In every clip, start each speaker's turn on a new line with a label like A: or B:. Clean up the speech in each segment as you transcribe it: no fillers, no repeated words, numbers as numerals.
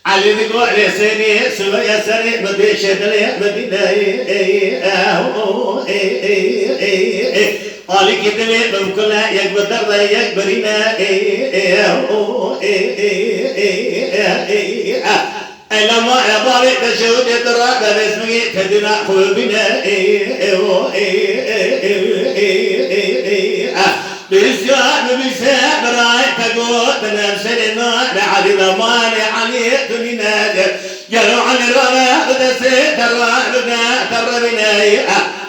A: علي بقول سني سوى يا سني بديش دلي بدينا علي كتلي بمكلا يكبر يكبرنا لما يبالي تشود ترى باسمي تدنا خوبنا بسيان بسيان براي تقول تنسلنا لعلي ضمان علي دنينا قالوا عن الرنا بدسي ترى بنا ترى بنا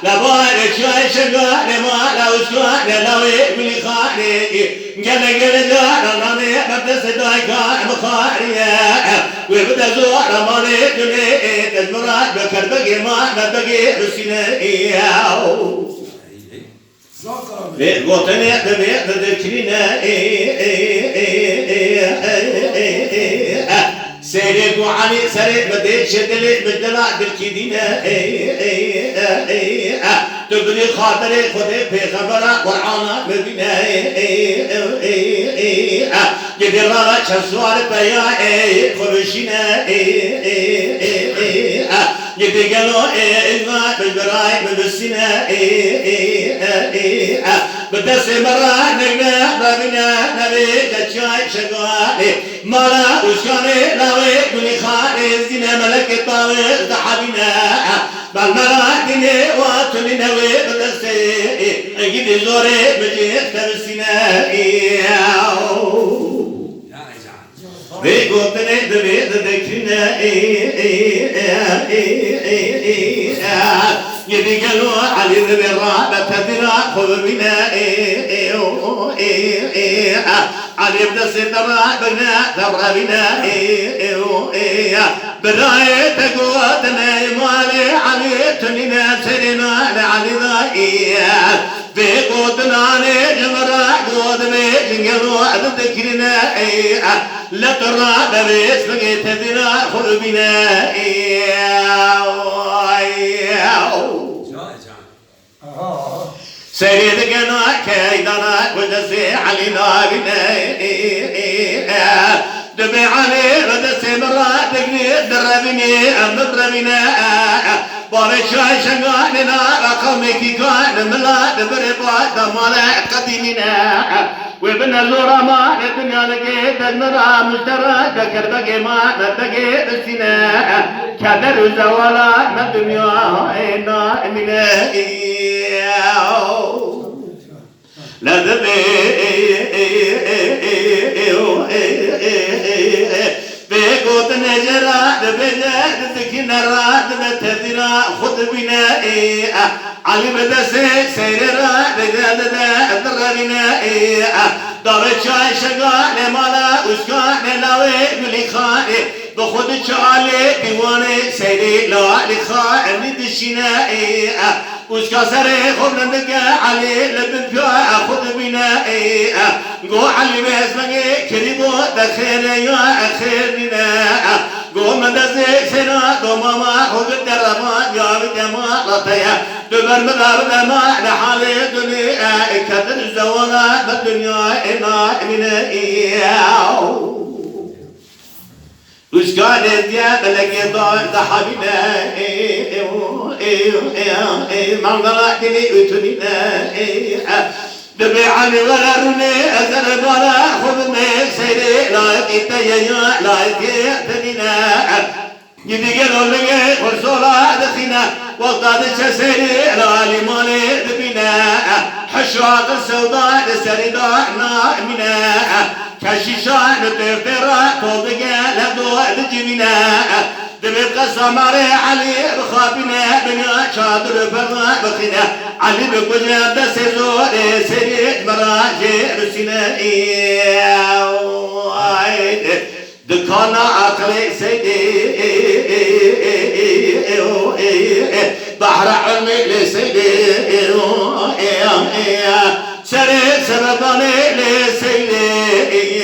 A: لبالي شوي شقا لما لو شوي لو يقول خاني قال جانا ناني بدسي دايكا مخاريا وبدا زوار مالي دني تجمرات بكر بقي ما بقي رسينا وطني بذكرنا سيرك وعلي سريع بدي شدلي بدلا بالكدينا تبني خاطري خذي في خبرة قرآن مبينا جدي رارا شسوار بيا خرشنا جدي قالوا إذا بالبراي ببسنا بدسي مرة نجنا ربنا نبي جتشاي شقالي مالا وشاني لاوي كوني خاني زينا ملك طاوي ضحبنا بالمرا ديني واتوني نوي بدسي اجيب زوري بجيت تبسنا بيقوتني دبيت ذكرنا يدي قالوا علي ذبي الرابة تدرى خبرنا علي بدسي ترى بنا ترى بنا براي تقوتنا مالي علي تنينا سرنا لعلي ذائيا بيقوتنا نجمرا قود بيجنقلوا ذكرنا لا ترى باسمك تدرى خبرنا سيدك انا كيدنا ودسي علينا بنا دبي علي ودسي مراتك دربني مضربنا بارش شغالنا رقمك كان ملا دبربا دمالا قديمنا وابن الزرما الدنيا لقيت النرى مشترك ذكر بقي ما نبقي بسنا كدر زوالا الدنيا إنا من لا ذبي بيقوت نجرا بجد سكينة راد بتدرا خذ بنا علي بدسي سيرا بجد دربنا دار شاي شغال مالا وشكان لاوي بلي خاني بخد شالي ديواني سيري لا لخاني دشنا وشكا سري خبرنك علي لبن فيها خذ بنا قو علي باسمك كريبو دخير يا اخيرنا قو مدزي سنا قو ماما خذ الدربات يا بدما لطيا دبر مدار دما لحالي دنيا كدر الزوالا بالدنيا إنا من وشكان الدياب لك ضحبنا من ضلعتني اتنينا دبي عني وررني أزل بلا خذني سيدي لا يتيا لا يتنينا يدي قالوا لي ورسولا دخينا وقاد الشسيري لا لمالي دبينا حشوات السوداء لسرداء نائمنا كشيشان تفترى توضيقا لبدو دجبنا دبي قصماري علي بخابنا بنا شادر فرنا بخنا علي بكوجنا دسي زوري سريت مراجي رسينا دكانا عقلي سيدي بحر علمي لسيدي سري سبباني لسيدي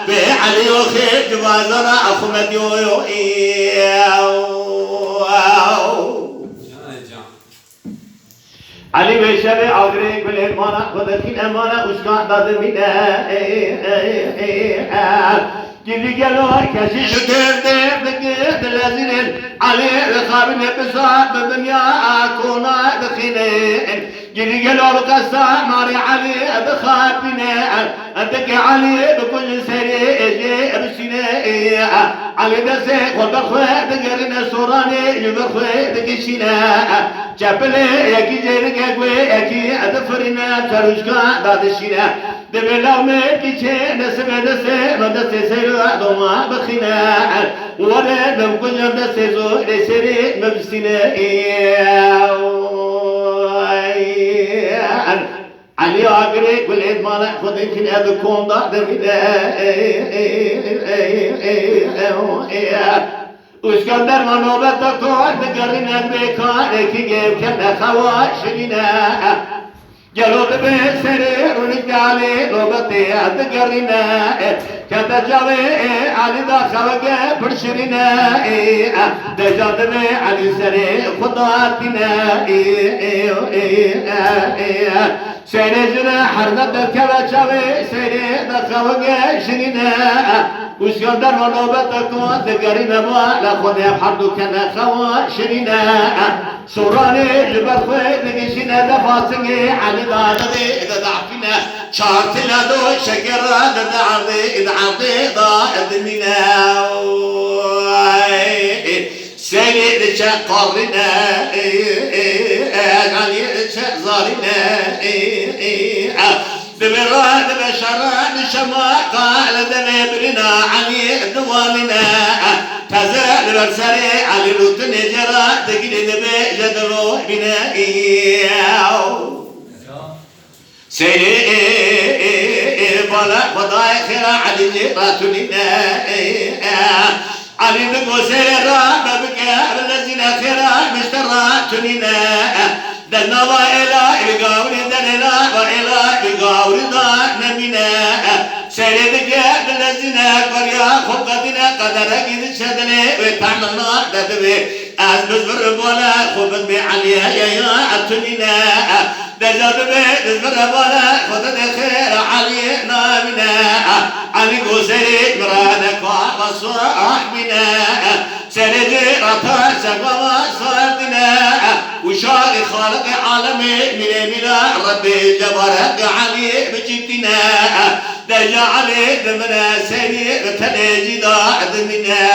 A: بعلي وخير جوازنا أخمد يو علي بشبه عذري كل إمانة خذكين أمانة وشكان ضد منا جدي قالوا كشي شتر دب دلازين علي رخابين بصاب بالدنيا كونا دخينين جدي قالوا بقصة ماري علي بخابنا أدك علي بكل سريع بسنا علي دسك وبخوة دقرنا سوراني يبخوة دقشنا جبلي يكي جيرك يكي أدفرنا تروشكا دادشنا دبلاو مكيشي نسبة دسي مدسي سيرو دوما بخنا ولا بمكن مدسي زو لسري مبسنا علي عقري كل عيد ما ناخذ يمكن هذا الكون ضاع واسكندر ما نوبتك تقرنا بكار كي جيب كنا خواشنا قالوا بسرير ونقالي نوبتي تقرنا كذا جالي علي ذا خلق برشرنا دجادنا علي سرير خطاتنا سيرجنا حرنا كذا جالي سرير خلق شرنا واسكندر ما نوبتك تقرنا ما لخذ حردو كنا خواشنا سوراني جبر خوي نقشنا دفاسني علي ذا إذا ضعفنا شارتنا دو شكر إذا عرضي ضائد منا سيد شقرنا علي شزارنا بمراد بشران شما قال دنبرنا علي دوامنا تزال برسري علي لوتن جرا تقلد بجدلو بنا سيدي بلا خداي خير علي جراتنا علي نقو سيرا ببكى الذين خير مشتراتنا دنا وإلى القبر دنا وإلى القبر دنا سيد جاد الذين قريا خبتنا قدر قد شدنا وتعملنا دتبي أزبز بربولا خبت بعليا يا عتنينا دجاد بزبر بولا خبت خير علينا منا علي قصير مرادك وصاحبنا سيد رتا سقوا صادنا وشاري خالق عالمي من ربي جبرك علي بجتنا دجا علي دمنا سيد تنجي ضاعد منا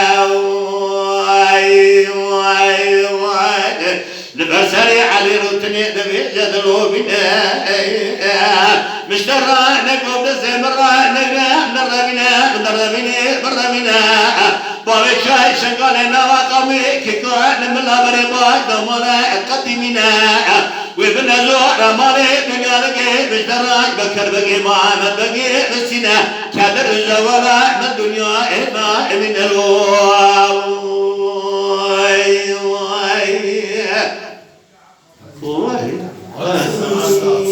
A: نبرسري علي روتني دبي جدلو بنا مشترى نقوم دسي مرة بنا بابي شاي شنقالنا وقامي كيكوان من لابري باي دمونا قدمنا وابن زور مالي دنيا لقي مشترى بكر بقي محمد بقي بسنا كادر الزوالة من دنيا إما من الو